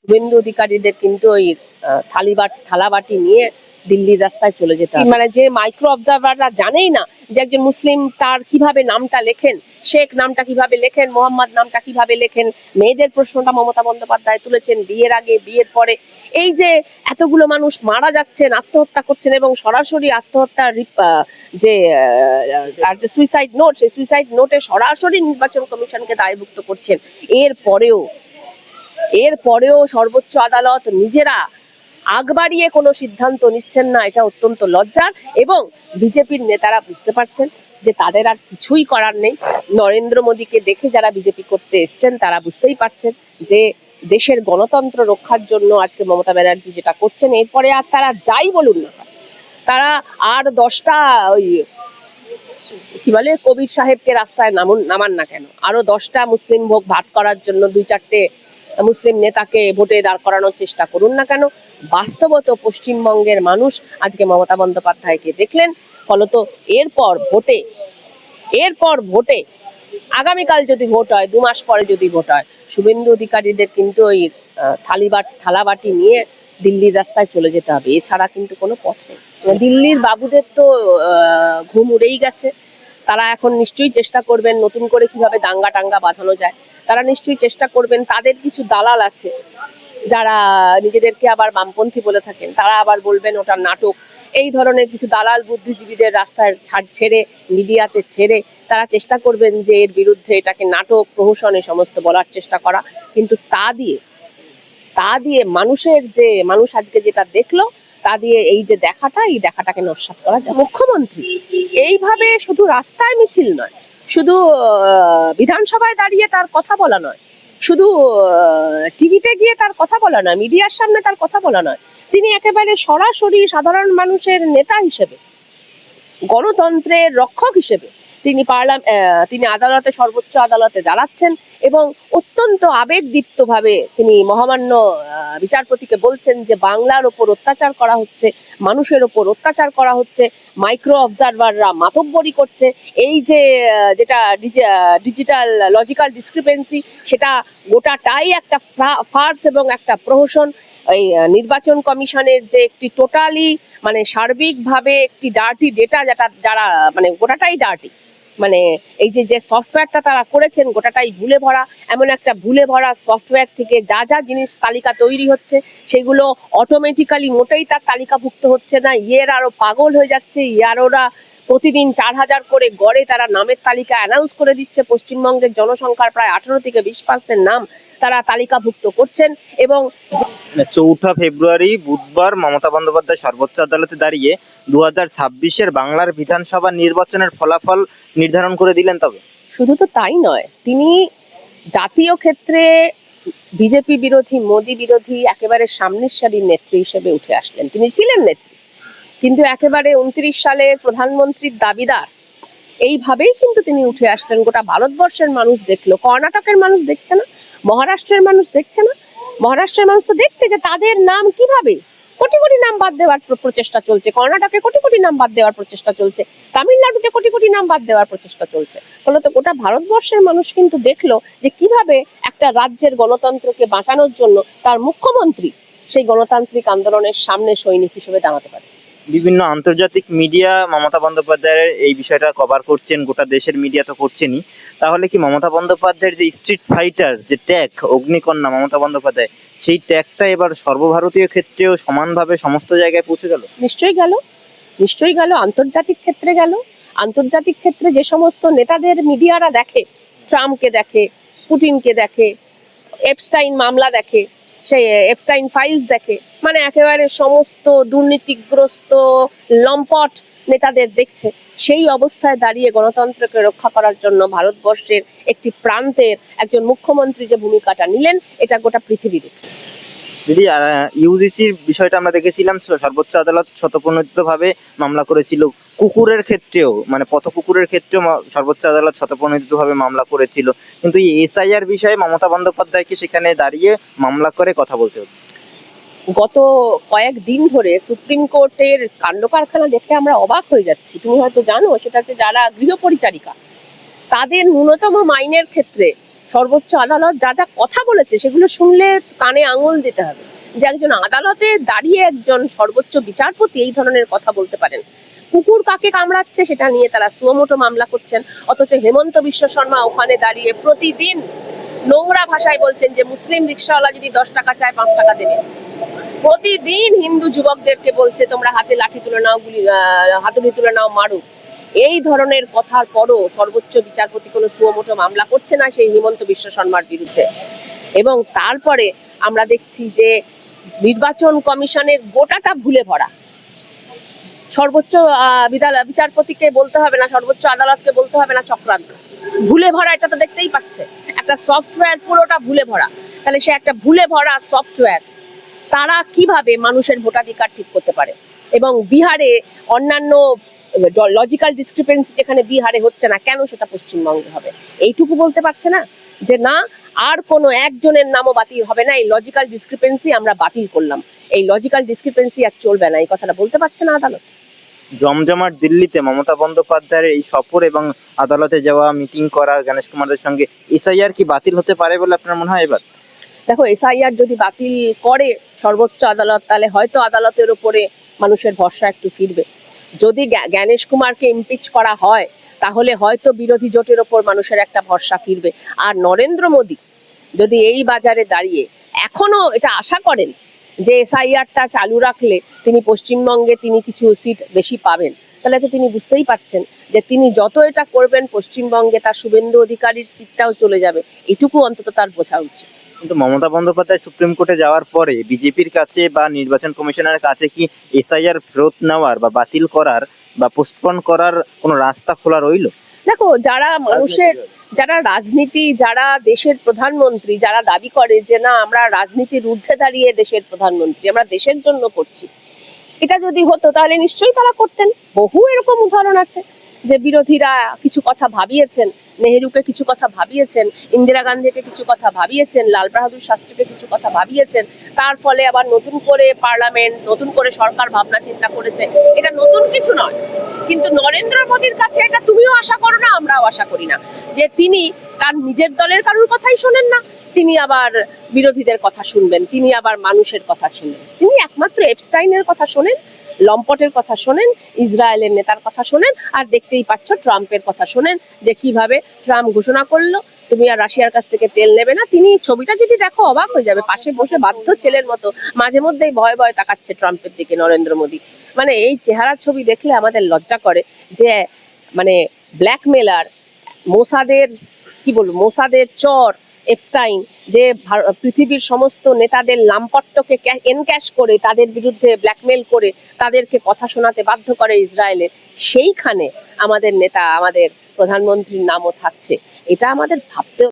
শুভেন্দু অধিকারীদের কিন্তু ওই থালাবাটি নিয়ে দিল্লির রাস্তায় চলে যেতে হবে। মানে যে মাইক্রো অবজারভাররা জানেই না যে একজন মুসলিম তার কিভাবে নামটা লেখেন, শেখ নামটা কিভাবে লেখেন, মোহাম্মদ নামটা কিভাবে লেখেন। মেয়েদের প্রশ্নটা মমতা বন্দ্যোপাধ্যায় তুলেছেন, বিয়ের আগে বিয়ের পরে। এই যে এতগুলো মানুষ মারা যাচ্ছেন, আত্মহত্যা করছেন এবং সরাসরি আত্মহত্যার যে তার যে সুইসাইড নোট, সেই সুইসাইড নোটে সরাসরি নির্বাচন কমিশনকে দায়ভুক্ত করছেন। এরপরেও সর্বোচ্চ আদালত নিজেরা আগ বাড়িয়ে কোনো সিদ্ধান্ত নিচ্ছেন না, এটা অত্যন্ত লজ্জার। এবং বিজেপির নেতারা বুঝতে পারছেন যে তাদের আর কিছুই করার নেই। নরেন্দ্র মোদীকে দেখে যারা বিজেপি করতে এসছেন তারা বুঝতেই পারছেন যে দেশের গণতন্ত্র রক্ষার জন্য আজকে মমতা ব্যানার্জি যেটা করছেন, এরপরে আর তারা যাই বলুন না, তারা আর 10টা ওই কি বলে কবির সাহেবকে রাস্তায় নামান না কেন, আরো 10টা মুসলিম ভোগ ভাগ করার জন্য 2-4টে মুসলিম নেতাকে ভোটে দাঁড় করানোর চেষ্টা করুন না কেন, বাস্তবত পশ্চিমবঙ্গের মানুষ আজকে মমতা বন্দ্যোপাধ্যায়কে দেখলেন। ফলত এরপর ভোটে আগামীকাল যদি ভোট হয়, 2 মাস পরে যদি ভোট হয়, শুভেন্দু অধিকারীদের কিন্তু ওই থালাবাটি নিয়ে দিল্লির রাস্তায় চলে যেতে হবে। এছাড়া কিন্তু কোনো পথ নেই। দিল্লির বাবুদের তো ঘুম উড়েই গেছে। তারা এখন নিশ্চয়ই চেষ্টা করবেন নতুন করে কিভাবে দাঙ্গা টাঙ্গা বাঁধানো যায়। তারা নিশ্চয়ই চেষ্টা করবেন, তাদের কিছু দালাল আছে যারা নিজেদেরকে আবার বামপন্থী বলে থাকেন, তারা আবার বলবেন ওটা নাটক। এই ধরনের কিছু দালাল বুদ্ধিজীবীদের রাস্তায় ছেড়ে, মিডিয়াতে ছেড়ে তারা চেষ্টা করবেন যে এর বিরুদ্ধে এটাকে নাটক, প্রহসন এই সমস্ত বলার চেষ্টা করা। কিন্তু তা দিয়ে মানুষ আজকে যেটা দেখলো, তা দিয়ে এই দেখাটাকে নস্যাৎ করা যায়। মুখ্যমন্ত্রী এইভাবে শুধু রাস্তায় মিছিল নয়, শুধু বিধানসভায় দাঁড়িয়ে তার কথা বলা নয়, শুধু টিভিতে গিয়ে তার কথা বলা নয়, মিডিয়ার সামনে তার কথা বলা নয়, তিনি একেবারে সরাসরি সাধারণ মানুষের নেতা হিসেবে, গণতন্ত্রের রক্ষক হিসেবে তিনি আদালতে, সর্বোচ্চ আদালতে দাঁড়াচ্ছেন এবং অত্যন্ত আবেগদীপ্তভাবে তিনি মহামান্য বিচারপতিকে বলছেন যে বাংলার ওপর অত্যাচার করা হচ্ছে, মানুষের ওপর অত্যাচার করা হচ্ছে, মাইক্রো অবজারভাররা মাতব্বরি করছে। এই যে যেটা ডিজিটাল লজিক্যাল ডিসক্রিপেন্সি, সেটা গোটাটাই একটা ফার্স এবং একটা প্রহসন। এই নির্বাচন কমিশনের যে একটি টোটালি মানে সার্বিকভাবে একটি ডার্টি ডেটা, যারা মানে গোটাটাই ডার্টি, মানে এই যে সফটওয়্যারটা তারা করেছেন গোটাটাই ভুলে ভরা। এমন একটা ভুলে ভরা সফটওয়্যার থেকে যা জিনিস তালিকা তৈরি হচ্ছে সেগুলো অটোমেটিক্যালি মোটেই তার তালিকাভুক্ত হচ্ছে না। আরো পাগল হয়ে যাচ্ছে। ওরা প্রতিদিন 4000 করে গড়ে তারা নামের তালিকা অ্যানাউন্স করে দিচ্ছে। পশ্চিমবঙ্গের জনসংখ্যার প্রায় 18-20% নাম তারা তালিকাভুক্ত করছেন। এবং 4 ফেব্রুয়ারি বুধবার মমতা বন্দ্যোপাধ্যায় সর্বোচ্চ আদালতে দাঁড়িয়ে 2026-এর বাংলার বিধানসভা নির্বাচনের ফলাফল নির্ধারণ করে দিলেন। তবে শুধু তো তাই নয়, তিনি জাতীয় ক্ষেত্রে বিজেপি বিরোধী, মোদী বিরোধী একেবারে সামনের সারির নেত্রী হিসেবে উঠে আসলেন। তিনি ছিলেন নেত্রী, কিন্তু একেবারে 29 সালের প্রধানমন্ত্রীর দাবিদার এইভাবেই কিন্তু তিনি উঠে আসলেন। গোটা ভারতবর্ষের মানুষ দেখলো, কর্ণাটকের মানুষ দেখছে না, মহারাষ্ট্রের মানুষ দেখছে না। মহারাষ্ট্রের মানুষ তো দেখছে যে তাদের নাম কিভাবে কোটি কোটি নাম বাদ দেওয়ার প্রচেষ্টা চলছে, কর্ণাটকে কোটি কোটি নাম বাদ দেওয়ার প্রচেষ্টা চলছে, তামিলনাড়ুতে কোটি কোটি নাম বাদ দেওয়ার প্রচেষ্টা চলছে। ফলত গোটা ভারতবর্ষের মানুষ কিন্তু দেখলো যে কিভাবে একটা রাজ্যের গণতন্ত্রকে বাঁচানোর জন্য তার মুখ্যমন্ত্রী সেই গণতান্ত্রিক আন্দোলনের সামনে সৈনিক হিসেবে দাঁড়াতে পারে। বিভিন্ন আন্তর্জাতিক মিডিয়া মমতা বন্দ্যোপাধ্যায়ের এই বিষয়টা কভার করছেন, গোটা দেশের মিডিয়া তো করছেনই। তাহলে কি মমতা বন্দ্যোপাধ্যায়ের যে স্ট্রিট ফাইটার যে ট্যাগ অগ্নিকন্যা মমতা বন্দ্যোপাধ্যায়, সেই ট্যাগটা এবার সর্বভারতীয় ক্ষেত্রেও সমানভাবে সমস্ত জায়গায় পৌঁছে গেল? নিশ্চয়ই গেল। আন্তর্জাতিক ক্ষেত্রে গেল। আন্তর্জাতিক ক্ষেত্রে যে সমস্ত নেতাদের মিডিয়ারা দেখে, ট্রাম্পকে দেখে, পুটিনকে দেখে, এপস্টাইন মামলা দেখে, সেই এপস্টাইন ফাইলস দেখে, মানে একেবারে সমস্ত দুর্নীতিগ্রস্ত লম্পট নেতাদের দেখছে। সেই অবস্থায় দাঁড়িয়ে গণতন্ত্রকে রক্ষা করার জন্য ভারতবর্ষের একটি প্রান্তের একজন মুখ্যমন্ত্রী যে ভূমিকাটা নিলেন, এটা গোটা পৃথিবী দেখে। দিদি, ইউজিসির বিষয়টা আমরা দেখেছিলাম, সর্বোচ্চ আদালত স্বতঃপ্রণোদিতভাবে মামলা করেছিল। কুকুরের ক্ষেত্রেও, মানে পথ কুকুরের ক্ষেত্রেও সর্বোচ্চ আদালত স্বতঃপ্রণোদিতভাবে মামলা করেছিল। কিন্তু এই এসআইআর বিষয়ে মমতা বন্দ্যোপাধ্যায়কে সেখানে দাঁড়িয়ে মামলা করে কথা বলতে হচ্ছে। গত কয়েকদিন ধরে সুপ্রিম কোর্টের কাণ্ড কারখানা দেখে আমরা অবাক হয়ে যাচ্ছি। তুমি হয়তো জানো, সেটা হচ্ছে যারা গৃহপরিচারিকা তাদের ন্যূনতম মাইনের ক্ষেত্রে সর্বোচ্চ আদালত যা যা কথা বলেছে সেগুলো শুনলে কানে আঙুল দিতে হবে, যে একজন আদালতে দাঁড়িয়ে একজন সর্বোচ্চ বিচারপতি এই ধরনের কথা বলতে পারেন। কুকুর কাকে কামড়াচ্ছে সেটা নিয়ে তারা সুমোটো মামলা করছেন, অথচ হেমন্ত বিশ্ব শর্মা ওখানে দাঁড়িয়ে প্রতিদিন নোংরা ভাষায় বলছেন যে মুসলিম রিক্সাওয়ালা যদি 10 টাকা চায় 5 টাকা দেবে। প্রতিদিন হিন্দু যুবকদেরকে বলছে তোমরা হাতে লাঠি তুলে নাও, হাতুড়ি তুলে নাও, মারো। এই ধরনের কথার পরও সর্বোচ্চ বিচারপতি কোনো সুমোটো মামলা করছে না সেই হিমন্ত বিশ্ব শর্মার বিরুদ্ধে। এবং তারপরে আমরা দেখছি যে নির্বাচন কমিশনের গোটাটা ভুলে ভরা। সর্বোচ্চ বিচারপতিকে বলতে হবে না, সর্বোচ্চ আদালতকে বলতে হবে না চক্রান্ত, ভুলে ভরা। এটা তো দেখতেই পাচ্ছে, একটা সফটওয়্যার পুরোটা ভুলে ভরা। তাহলে সে একটা ভুলে ভরা সফটওয়্যার, তারা কিভাবে মানুষের ভোটাধিকার ঠিক করতে পারে? এবং বিহারে অন্যান্য লজিক্যাল ডিসক্রিপেন্সি যেখানে বিহারে হচ্ছে না, কেন সেটা পশ্চিমবঙ্গে হবে? এইটুকু বলতে পারছে না যে না, আর কোনো একজনের নামও বাতিল হবে না, এই লজিক্যাল ডিসক্রিপেন্সি আমরা বাতিল করলাম, এই লজিক্যাল ডিসক্রিপেন্সি আর চলবে না, এই কথাটা বলতে পারছে না আদালত। জমজমাট দিল্লিতে মমতা বন্দ্যোপাধ্যায়ের এই সফর এবং আদালতে যাওয়া, মিটিং করা গণেশ কুমারদের সঙ্গে, এসআইআর কি বাতিল হতে পারে বলে আপনার মনে হয় এবার? দেখো, এসআইআর যদি বাতিল করে সর্বোচ্চ আদালত, তাহলে হয়তো আদালতের উপরে মানুষের ভরসা একটু ফিরবে। যদি জ্ঞানেশ কুমারকে ইমপিচ করা হয় তাহলে হয়তো বিরোধী জোটের ওপর মানুষের একটা ভরসা ফিরবে। আর নরেন্দ্র মোদী যদি এই বাজারে দাঁড়িয়ে এখনো এটা আশা করেন যে এসআইআরটা চালু রাখলে তিনি পশ্চিমবঙ্গে তিনি কিছু সিট বেশি পাবেন, তাহলে তো তিনি বুঝতেই পারছেন যে তিনি যত এটা করবেন পশ্চিমবঙ্গে তার শুভেন্দু অধিকারীর সিটটাও চলে যাবে। এটুকু অন্তত তার বোঝা উচিত। কিন্তু মমতা বন্দ্যোপাধ্যায় সুপ্রিম কোর্টে যাওয়ার পরে বিজেপির কাছে বা নির্বাচন কমিশনের কাছে কি এসআইআর ফেরত নেওয়ার বা বাতিল করার বা পোস্টপোন করার কোনো রাস্তা খোলা রইল? দেখো, যারা রাজনীতি, যারা দেশের প্রধানমন্ত্রী, যারা দাবি করে যে না আমরা রাজনীতির ঊর্ধ্বে দাঁড়িয়ে দেশের প্রধানমন্ত্রী, আমরা দেশের জন্য করছি, এটা যদি হতো তাহলে নিশ্চয়ই তারা করতেন। বহু এরকম উদাহরণ আছে যে বিরোধীরা কিছু কথা ভাবিয়েছেন, নেহেরুকে কিছু কথা ভাবিয়েছেন, ইন্দিরা গান্ধীকে কিছু কথা ভাবিয়েছেন, লাল বাহাদুর শাস্ত্রীকে কিছু কথা ভাবিয়েছেন, তার ফলে আবার নতুন করে পার্লামেন্ট, নতুন করে সরকার ভাবনা চিন্তা করেছে। এটা নতুন কিছু নয়, কিন্তু নরেন্দ্র মোদীর কাছে এটা তুমিও আশা করো না, আমরাও আশা করি না যে তিনি তার নিজের দলের কারোর কথাই শোনেন না, তিনি আবার বিরোধীদের কথা শুনবেন, তিনি আবার মানুষের কথা শুনবেন। তিনি একমাত্র এপস্টাইনের কথা শোনেন, লম্পটের কথা শোনেন, ইসরায়েলের নেতার কথা শোনেন, আর দেখতেই পাচ্ছ ট্রাম্পের কথা শোনেন যে কিভাবে ট্রাম্প ঘোষণা করলো তুমি আর রাশিয়ার কাছ থেকে তেল নেবে না। তিনি ছবিটা যদি দেখো অবাক হয়ে যাবে, পাশে বসে বাধ্য ছেলের মতো মাঝে মধ্যেই ভয়ে ভয়ে তাকাচ্ছে ট্রাম্পের দিকে নরেন্দ্র মোদী। মানে এই চেহারার ছবি দেখলে আমাদের লজ্জা করে যে মানে ব্ল্যাকমেলার, মোসাদের কি বলবো, মোসাদের চর এপস্টাইন, যে পৃথিবীর সমস্ত নেতাদের লাম্পট্যকে এনক্যাশ করে তাদের বিরুদ্ধে ব্ল্যাকমেল করে তাদেরকে কথা শোনাতে বাধ্য করে ইসরায়েলের, সেইখানে আমাদের নেতা, আমাদের প্রধানমন্ত্রীর নামও থাকছে। এটা আমাদের ভাবতে